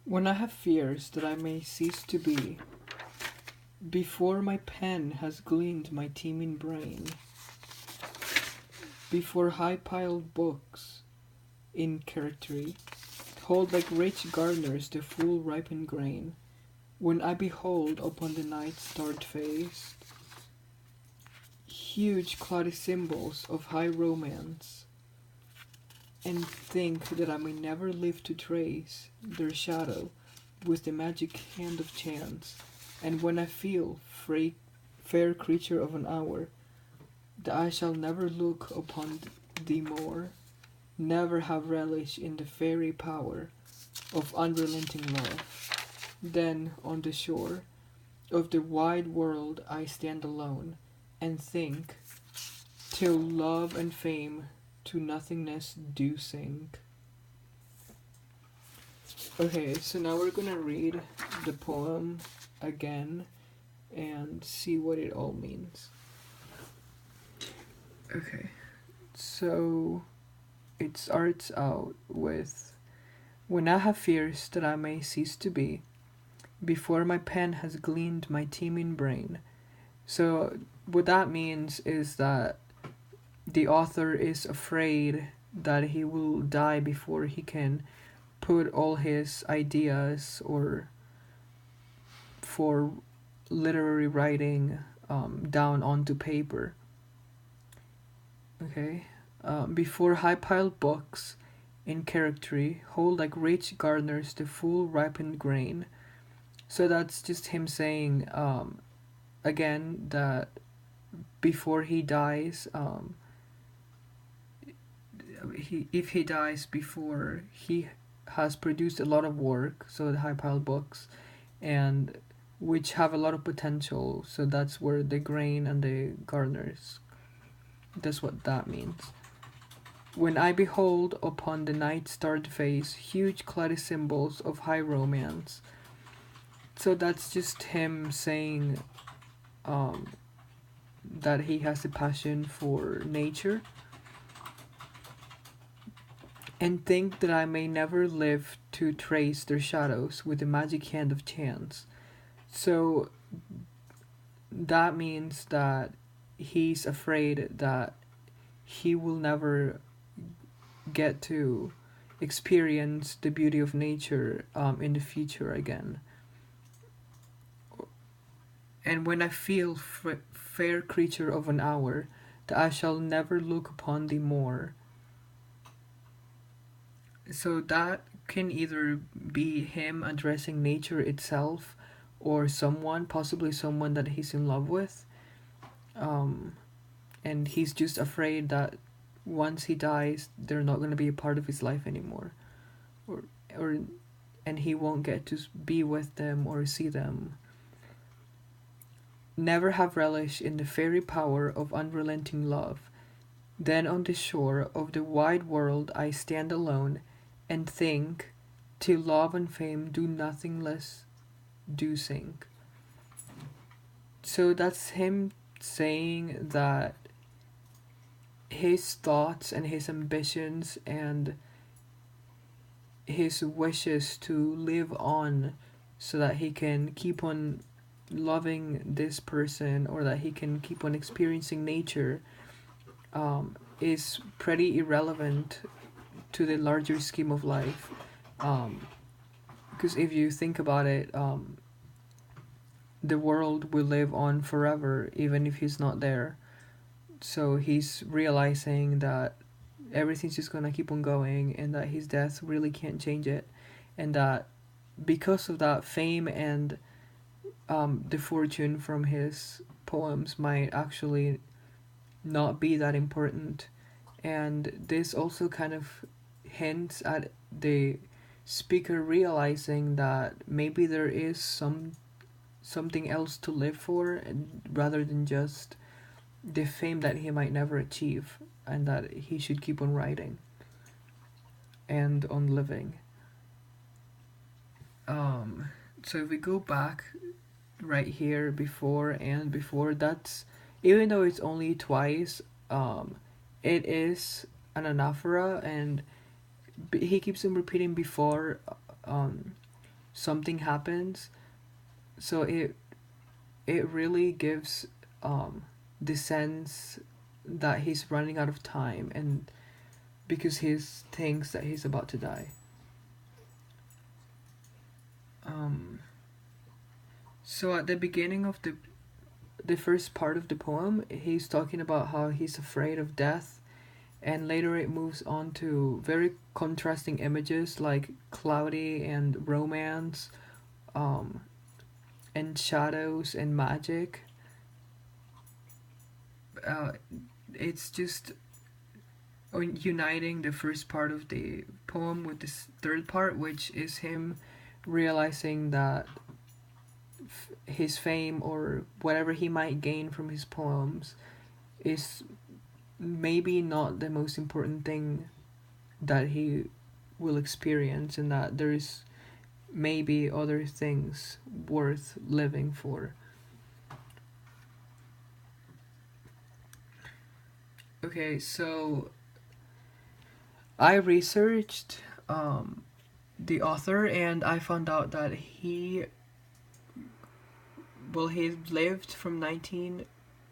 When I have fears that I may cease to be, before my pen has gleaned my teeming brain, before high-piled books in character hold like rich garners the full ripened grain, when I behold upon the night starred face huge cloudy symbols of high romance, and think that I may never live to trace their shadow with the magic hand of chance, and when I feel, fair creature of an hour, that I shall never look upon thee more, never have relish in the fairy power of unrelenting love, then on the shore of the wide world I stand alone, and think, till love and fame to nothingness do sink. Okay, so now we're gonna read the poem again and see what it all means. Okay, so it starts out with, when I have fears that I may cease to be, before my pen has gleaned my teeming brain. So, what that means is that the author is afraid that he will die before he can put all his ideas or for literary writing down onto paper. Okay, before high piled books in character hold like rich gardeners the full ripened grain. So that's just him saying again that before he dies, if he dies before he has produced a lot of work, so the high piled books, and which have a lot of potential. So that's where the grain and the gardeners. That's what that means. When I behold upon the night starred face huge cloudy symbols of high romance. So that's just him saying that he has a passion for nature, and think that I may never live to trace their shadows with the magic hand of chance. So that means that he's afraid that he will never get to experience the beauty of nature in the future again. And when I feel, fair creature of an hour, that I shall never look upon thee more. So that can either be him addressing nature itself, or someone, possibly someone that he's in love with. Um, and he's just afraid that once he dies, they're not going to be a part of his life anymore. Or, or, and he won't get to be with them or see them. Never have relish in the fairy power of unrelenting love. Then on the shore of the wide world I stand alone, and think, till love and fame do nothing less do sink. So that's him saying that his thoughts and his ambitions and his wishes to live on so that he can keep on loving this person, or that he can keep on experiencing nature, is pretty irrelevant to the larger scheme of life. Because if you think about it, the world will live on forever even if he's not there. So he's realizing that everything's just gonna keep on going, and that his death really can't change it, and that because of that, fame and the fortune from his poems might actually not be that important. And this also kind of hints at the speaker realizing that maybe there is something else to live for, and rather than just the fame that he might never achieve, and that he should keep on writing and on living. So if we go back right here, before and before, that's, even though it's only twice, it is an anaphora, and he keeps on repeating before, um, something happens. So it really gives the sense that he's running out of time, and because he thinks that he's about to die. Um, so at the beginning of the first part of the poem, he's talking about how he's afraid of death, and later it moves on to very contrasting images like cloudy and romance, um, and shadows and magic. Uh, it's just uniting the first part of the poem with this third part, which is him realizing that his fame or whatever he might gain from his poems is maybe not the most important thing that he will experience, and that there is maybe other things worth living for. Okay, so I researched the author, and I found out that he lived from 19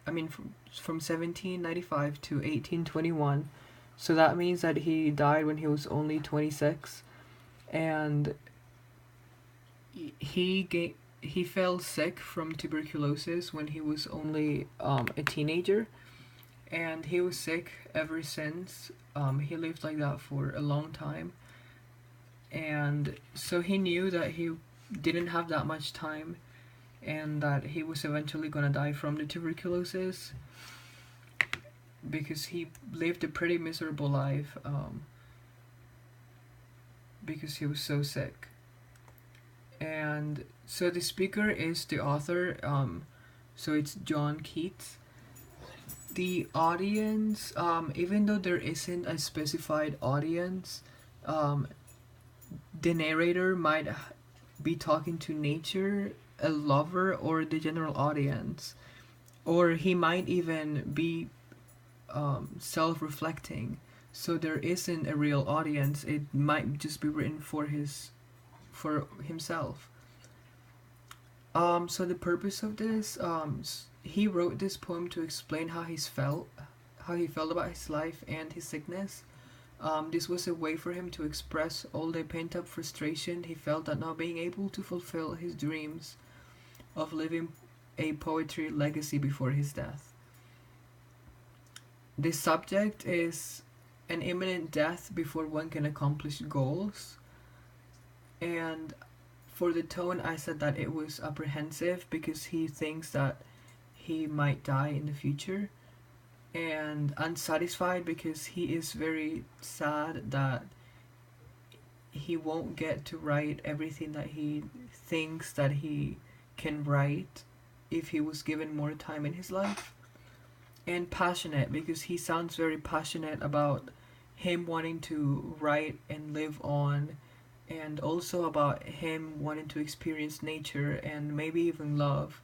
I mean from 1795 to 1821. So that means that he died when he was only 26, and he fell sick from tuberculosis when he was only a teenager, and he was sick ever since. He lived like that for a long time, and so he knew that he didn't have that much time, and that he was eventually gonna die from the tuberculosis, because he lived a pretty miserable life, because he was so sick. And so the speaker is the author, so it's John Keats. The audience, even though there isn't a specified audience, um, the narrator might be talking to nature, a lover, or the general audience. Or he might even be self reflecting. So there isn't a real audience, it might just be written for himself. So the purpose of this, he wrote this poem to explain how he felt about his life and his sickness. This was a way for him to express all the pent up frustration he felt at not being able to fulfill his dreams of living a poetry legacy before his death. The subject is an imminent death before one can accomplish goals, and for the tone, I said that it was apprehensive because he thinks that he might die in the future, and unsatisfied because he is very sad that he won't get to write everything that he thinks that he can write if he was given more time in his life. And passionate because he sounds very passionate about him wanting to write and live on, and also about him wanting to experience nature and maybe even love.